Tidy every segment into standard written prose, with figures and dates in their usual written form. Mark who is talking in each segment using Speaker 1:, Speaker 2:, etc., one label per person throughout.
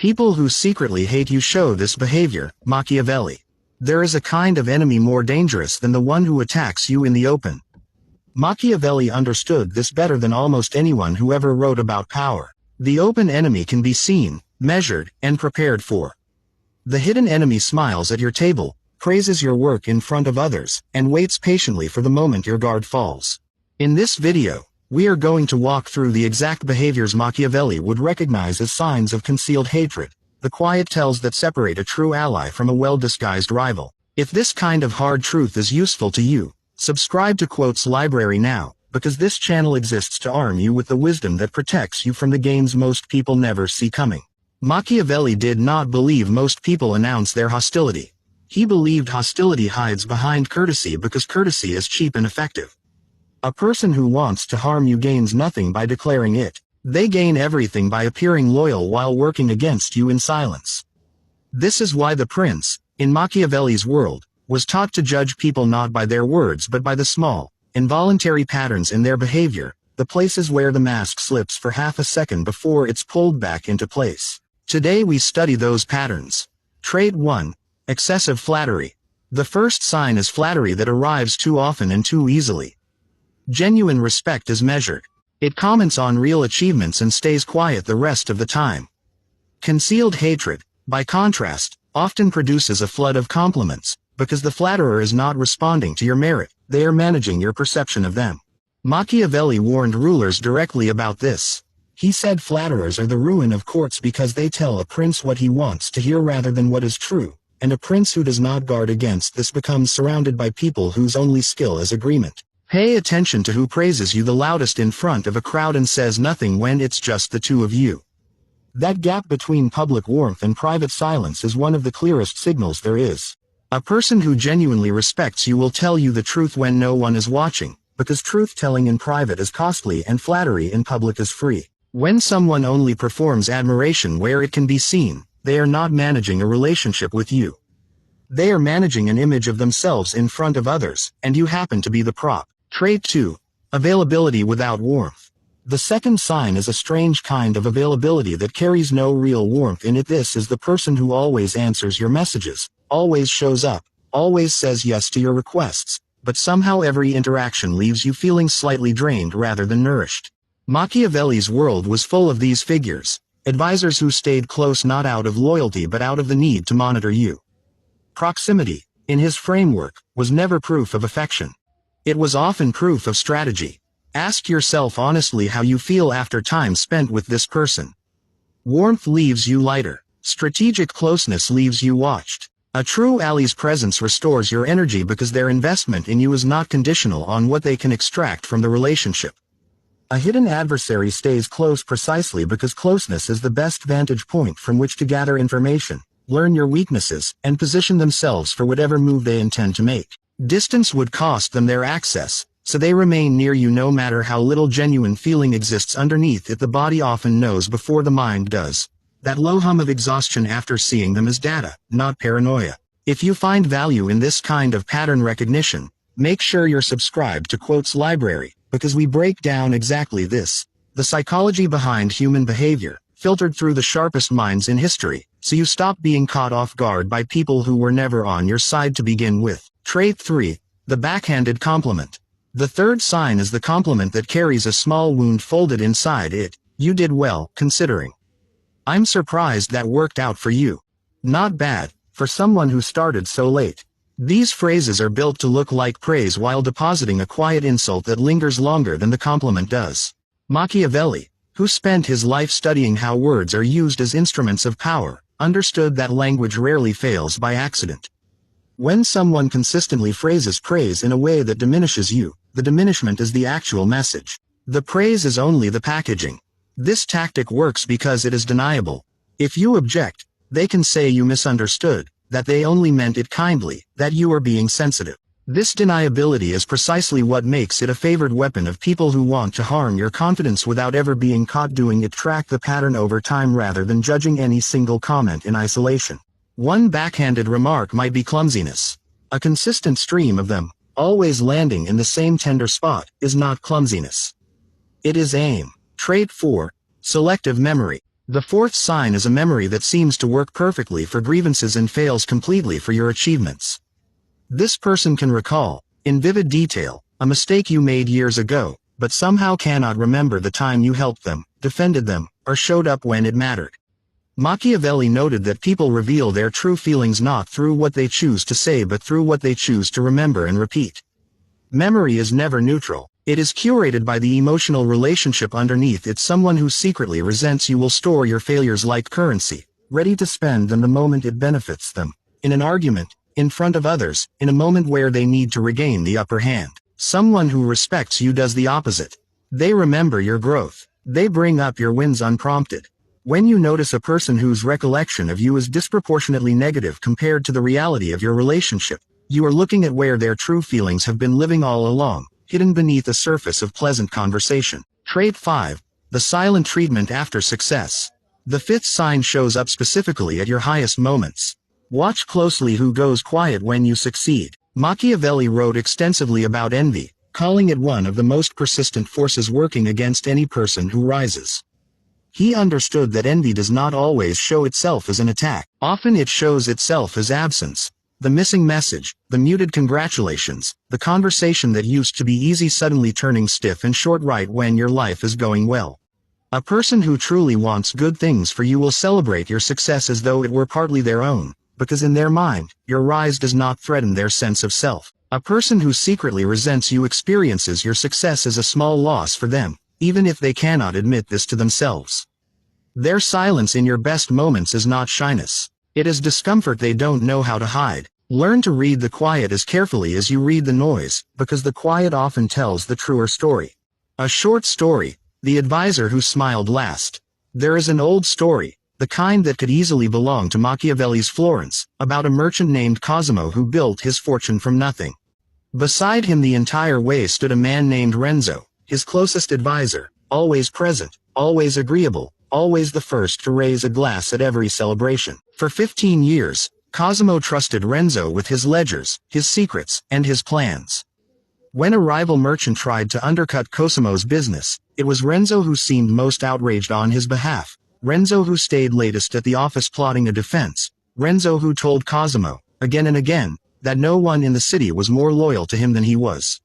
Speaker 1: People who secretly hate you show this behavior. Machiavelli. There is a kind of enemy more dangerous than the one who attacks you in the open. Machiavelli understood this better than almost anyone who ever wrote about power. The open enemy can be seen, measured, and prepared for. The hidden enemy smiles at your table, praises your work in front of others, and waits patiently for the moment your guard falls. In this video, we are going to walk through the exact behaviors Machiavelli would recognize as signs of concealed hatred, the quiet tells that separate a true ally from a well-disguised rival. If this kind of hard truth is useful to you, subscribe to Quotes Library now, because this channel exists to arm you with the wisdom that protects you from the games most people never see coming. Machiavelli did not believe most people announce their hostility. He believed hostility hides behind courtesy because courtesy is cheap and effective. A person who wants to harm you gains nothing by declaring it. They gain everything by appearing loyal while working against you in silence. This is why the prince, in Machiavelli's world, was taught to judge people not by their words but by the small, involuntary patterns in their behavior, the places where the mask slips for half a second before it's pulled back into place. Today we study those patterns. Trait 1. Excessive flattery. The first sign is flattery that arrives too often and too easily. Genuine respect is measured. It comments on real achievements and stays quiet the rest of the time. Concealed hatred, by contrast, often produces a flood of compliments, because the flatterer is not responding to your merit, they are managing your perception of them. Machiavelli warned rulers directly about this. He said flatterers are the ruin of courts because they tell a prince what he wants to hear rather than what is true, and a prince who does not guard against this becomes surrounded by people whose only skill is agreement. Pay attention to who praises you the loudest in front of a crowd and says nothing when it's just the two of you. That gap between public warmth and private silence is one of the clearest signals there is. A person who genuinely respects you will tell you the truth when no one is watching, because truth-telling in private is costly and flattery in public is free. When someone only performs admiration where it can be seen, they are not managing a relationship with you. They are managing an image of themselves in front of others, and you happen to be the prop. Trait 2. Availability without warmth. The second sign is a strange kind of availability that carries no real warmth in it. This is the person who always answers your messages, always shows up, always says yes to your requests, but somehow every interaction leaves you feeling slightly drained rather than nourished. Machiavelli's world was full of these figures, advisors who stayed close not out of loyalty but out of the need to monitor you. Proximity, in his framework, was never proof of affection. It was often proof of strategy. Ask yourself honestly how you feel after time spent with this person. Warmth leaves you lighter. Strategic closeness leaves you watched. A true ally's presence restores your energy because their investment in you is not conditional on what they can extract from the relationship. A hidden adversary stays close precisely because closeness is the best vantage point from which to gather information, learn your weaknesses, and position themselves for whatever move they intend to make. Distance would cost them their access, so they remain near you no matter how little genuine feeling exists underneath it. The body often knows before the mind does. That low hum of exhaustion after seeing them is data, not paranoia. If you find value in this kind of pattern recognition, make sure you're subscribed to Quotes Library, because we break down exactly this. The psychology behind human behavior, filtered through the sharpest minds in history, so you stop being caught off guard by people who were never on your side to begin with. Trait 3. The backhanded compliment. The third sign is the compliment that carries a small wound folded inside it. You did well, considering. I'm surprised that worked out for you. Not bad, for someone who started so late. These phrases are built to look like praise while depositing a quiet insult that lingers longer than the compliment does. Machiavelli, who spent his life studying how words are used as instruments of power, understood that language rarely fails by accident. When someone consistently phrases praise in a way that diminishes you, the diminishment is the actual message. The praise is only the packaging. This tactic works because it is deniable. If you object, they can say you misunderstood, that they only meant it kindly, that you are being sensitive. This deniability is precisely what makes it a favored weapon of people who want to harm your confidence without ever being caught doing it. Track the pattern over time rather than judging any single comment in isolation. One backhanded remark might be clumsiness. A consistent stream of them, always landing in the same tender spot, is not clumsiness. It is aim. Trait 4. Selective memory. The fourth sign is a memory that seems to work perfectly for grievances and fails completely for your achievements. This person can recall, in vivid detail, a mistake you made years ago, but somehow cannot remember the time you helped them, defended them, or showed up when it mattered. Machiavelli noted that people reveal their true feelings not through what they choose to say but through what they choose to remember and repeat. Memory is never neutral. It is curated by the emotional relationship underneath it. Someone who secretly resents you will store your failures like currency, ready to spend them the moment it benefits them. In an argument, in front of others, in a moment where they need to regain the upper hand. Someone who respects you does the opposite. They remember your growth. They bring up your wins unprompted. When you notice a person whose recollection of you is disproportionately negative compared to the reality of your relationship, you are looking at where their true feelings have been living all along, hidden beneath a surface of pleasant conversation. Trait 5. The silent treatment after success. The fifth sign shows up specifically at your highest moments. Watch closely who goes quiet when you succeed. Machiavelli wrote extensively about envy, calling it one of the most persistent forces working against any person who rises. He understood that envy does not always show itself as an attack. Often it shows itself as absence. The missing message, the muted congratulations, the conversation that used to be easy suddenly turning stiff and short right when your life is going well. A person who truly wants good things for you will celebrate your success as though it were partly their own, because in their mind, your rise does not threaten their sense of self. A person who secretly resents you experiences your success as a small loss for them, even if they cannot admit this to themselves. Their silence in your best moments is not shyness. It is discomfort they don't know how to hide. Learn to read the quiet as carefully as you read the noise, because the quiet often tells the truer story. A short story, The Advisor Who Smiled Last. There is an old story, the kind that could easily belong to Machiavelli's Florence, about a merchant named Cosimo who built his fortune from nothing. Beside him the entire way stood a man named Renzo, his closest advisor, always present, always agreeable, always the first to raise a glass at every celebration. For 15 years, Cosimo trusted Renzo with his ledgers, his secrets, and his plans. When a rival merchant tried to undercut Cosimo's business, it was Renzo who seemed most outraged on his behalf. Renzo who stayed latest at the office plotting a defense. Renzo who told Cosimo, again and again, that no one in the city was more loyal to him than he was.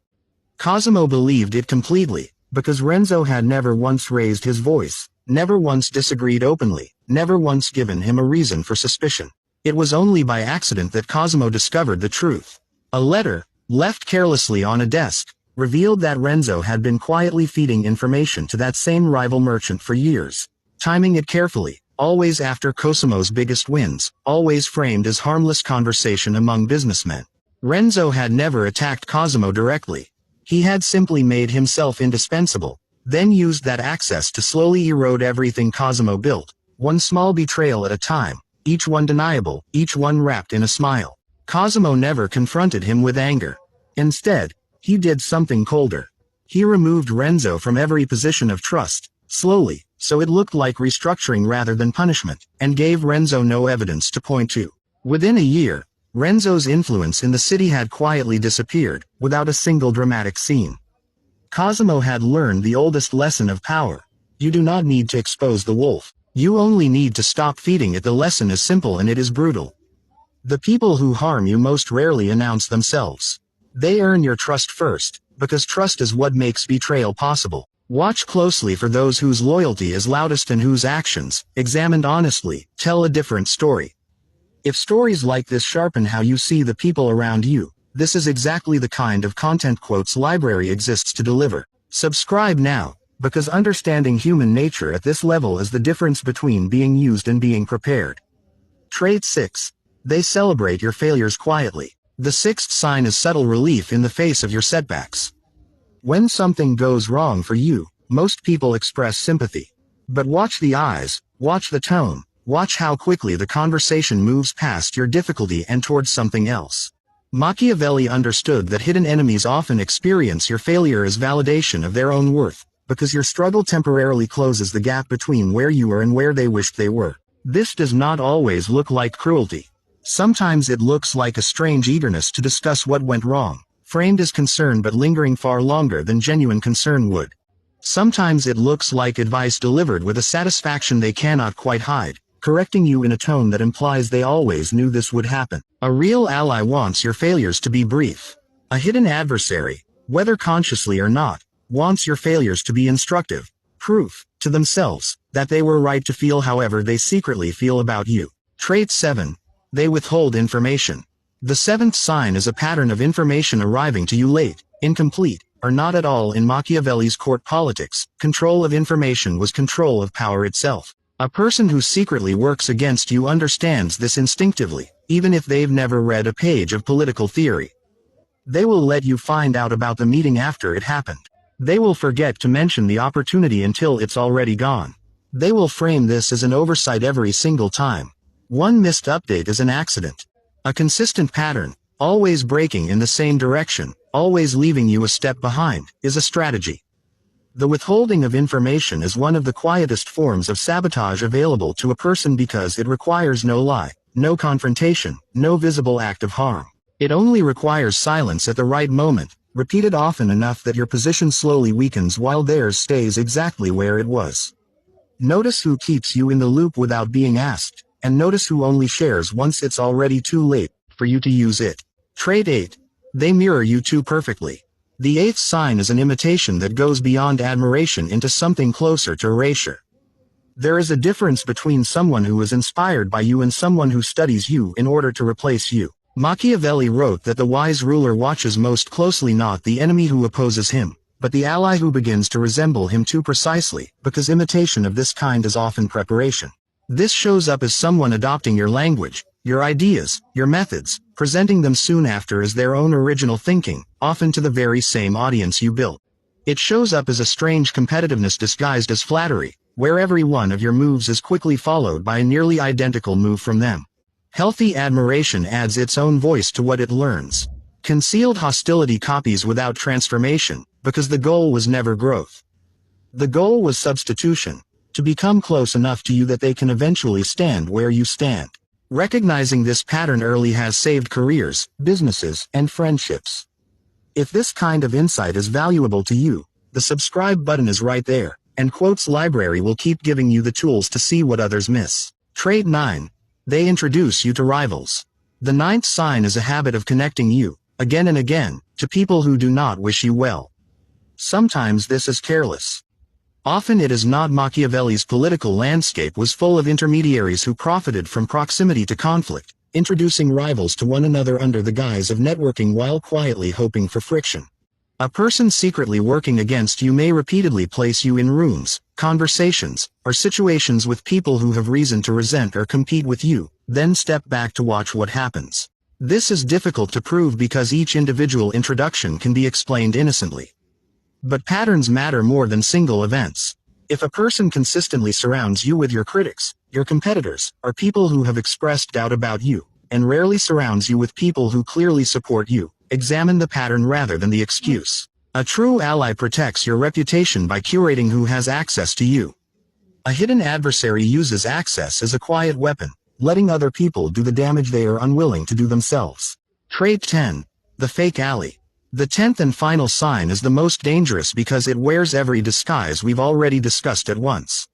Speaker 1: Cosimo believed it completely, because Renzo had never once raised his voice, never once disagreed openly, never once given him a reason for suspicion. It was only by accident that Cosimo discovered the truth. A letter, left carelessly on a desk, revealed that Renzo had been quietly feeding information to that same rival merchant for years, timing it carefully, always after Cosimo's biggest wins, always framed as harmless conversation among businessmen. Renzo had never attacked Cosimo directly. He had simply made himself indispensable, then used that access to slowly erode everything Cosimo built, one small betrayal at a time, each one deniable, each one wrapped in a smile. Cosimo never confronted him with anger. Instead, he did something colder. He removed Renzo from every position of trust, slowly, so it looked like restructuring rather than punishment, and gave Renzo no evidence to point to. Within a year, Renzo's influence in the city had quietly disappeared, without a single dramatic scene. Cosimo had learned the oldest lesson of power. You do not need to expose the wolf. You only need to stop feeding it. The lesson is simple and it is brutal. The people who harm you most rarely announce themselves. They earn your trust first, because trust is what makes betrayal possible. Watch closely for those whose loyalty is loudest and whose actions, examined honestly, tell a different story. If stories like this sharpen how you see the people around you, this is exactly the kind of content Quotes Library exists to deliver. Subscribe now, because understanding human nature at this level is the difference between being used and being prepared. Trait 6. They celebrate your failures quietly. The sixth sign is subtle relief in the face of your setbacks. When something goes wrong for you, most people express sympathy. But watch the eyes, watch the tone, watch how quickly the conversation moves past your difficulty and towards something else. Machiavelli understood that hidden enemies often experience your failure as validation of their own worth, because your struggle temporarily closes the gap between where you were and where they wished they were. This does not always look like cruelty. Sometimes it looks like a strange eagerness to discuss what went wrong, framed as concern but lingering far longer than genuine concern would. Sometimes it looks like advice delivered with a satisfaction they cannot quite hide, correcting you in a tone that implies they always knew this would happen. A real ally wants your failures to be brief. A hidden adversary, whether consciously or not, wants your failures to be instructive, proof, to themselves, that they were right to feel however they secretly feel about you. Trait 7. They withhold information. The seventh sign is a pattern of information arriving to you late, incomplete, or not at all. In Machiavelli's court politics, control of information was control of power itself. A person who secretly works against you understands this instinctively, even if they've never read a page of political theory. They will let you find out about the meeting after it happened. They will forget to mention the opportunity until it's already gone. They will frame this as an oversight every single time. One missed update is an accident. A consistent pattern, always breaking in the same direction, always leaving you a step behind, is a strategy. The withholding of information is one of the quietest forms of sabotage available to a person because it requires no lie, no confrontation, no visible act of harm. It only requires silence at the right moment, repeated often enough that your position slowly weakens while theirs stays exactly where it was. Notice who keeps you in the loop without being asked, and notice who only shares once it's already too late for you to use it. Trait 8. They mirror you too perfectly. The eighth sign is an imitation that goes beyond admiration into something closer to erasure. There is a difference between someone who is inspired by you and someone who studies you in order to replace you. Machiavelli wrote that the wise ruler watches most closely not the enemy who opposes him, but the ally who begins to resemble him too precisely, because imitation of this kind is often preparation. This shows up as someone adopting your language, your ideas, your methods, presenting them soon after as their own original thinking, often to the very same audience you built. It shows up as a strange competitiveness disguised as flattery, where every one of your moves is quickly followed by a nearly identical move from them. Healthy admiration adds its own voice to what it learns. Concealed hostility copies without transformation, because the goal was never growth. The goal was substitution, to become close enough to you that they can eventually stand where you stand. Recognizing this pattern early has saved careers, businesses, and friendships. If this kind of insight is valuable to you, the subscribe button is right there, and Quotes Library will keep giving you the tools to see what others miss. Trait 9. They introduce you to rivals. The ninth sign is a habit of connecting you, again and again, to people who do not wish you well. Sometimes this is careless. Often it is not. Machiavelli's political landscape was full of intermediaries who profited from proximity to conflict, introducing rivals to one another under the guise of networking while quietly hoping for friction. A person secretly working against you may repeatedly place you in rooms, conversations, or situations with people who have reason to resent or compete with you, then step back to watch what happens. This is difficult to prove because each individual introduction can be explained innocently. But patterns matter more than single events. If a person consistently surrounds you with your critics, your competitors, or people who have expressed doubt about you, and rarely surrounds you with people who clearly support you, examine the pattern rather than the excuse. A true ally protects your reputation by curating who has access to you. A hidden adversary uses access as a quiet weapon, letting other people do the damage they are unwilling to do themselves. Trait 10. The fake ally. The 10th and final sign is the most dangerous because it wears every disguise we've already discussed at once.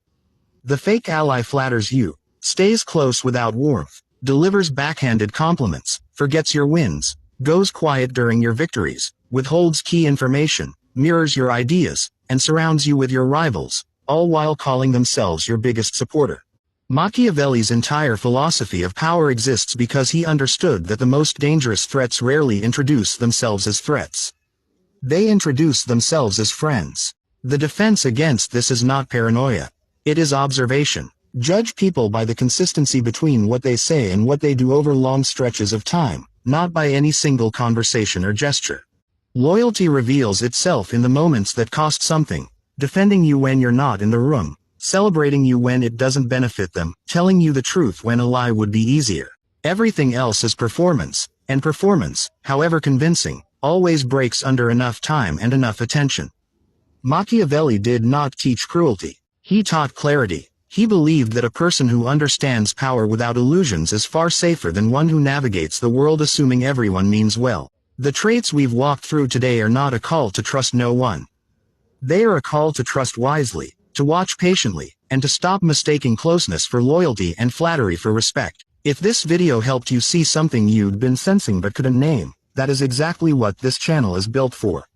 Speaker 1: The fake ally flatters you, stays close without warmth, delivers backhanded compliments, forgets your wins, goes quiet during your victories, withholds key information, mirrors your ideas, and surrounds you with your rivals, all while calling themselves your biggest supporter. Machiavelli's entire philosophy of power exists because he understood that the most dangerous threats rarely introduce themselves as threats. They introduce themselves as friends. The defense against this is not paranoia. It is observation. Judge people by the consistency between what they say and what they do over long stretches of time, not by any single conversation or gesture. Loyalty reveals itself in the moments that cost something, defending you when you're not in the room, celebrating you when it doesn't benefit them, telling you the truth when a lie would be easier. Everything else is performance, and performance, however convincing, always breaks under enough time and enough attention. Machiavelli did not teach cruelty. He taught clarity. He believed that a person who understands power without illusions is far safer than one who navigates the world assuming everyone means well. The traits we've walked through today are not a call to trust no one. They are a call to trust wisely, to watch patiently, and to stop mistaking closeness for loyalty and flattery for respect. If this video helped you see something you'd been sensing but couldn't name, that is exactly what this channel is built for.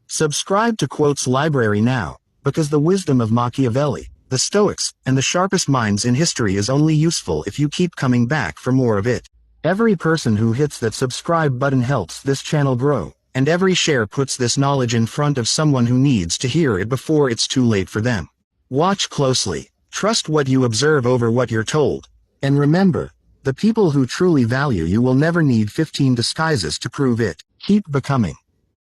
Speaker 1: Subscribe to Quotes Library now, because the wisdom of Machiavelli, the Stoics, and the sharpest minds in history is only useful if you keep coming back for more of it. Every person who hits that subscribe button helps this channel grow, and every share puts this knowledge in front of someone who needs to hear it before it's too late for them. Watch closely, trust what you observe over what you're told, and remember, the people who truly value you will never need 15 disguises to prove it. Keep becoming.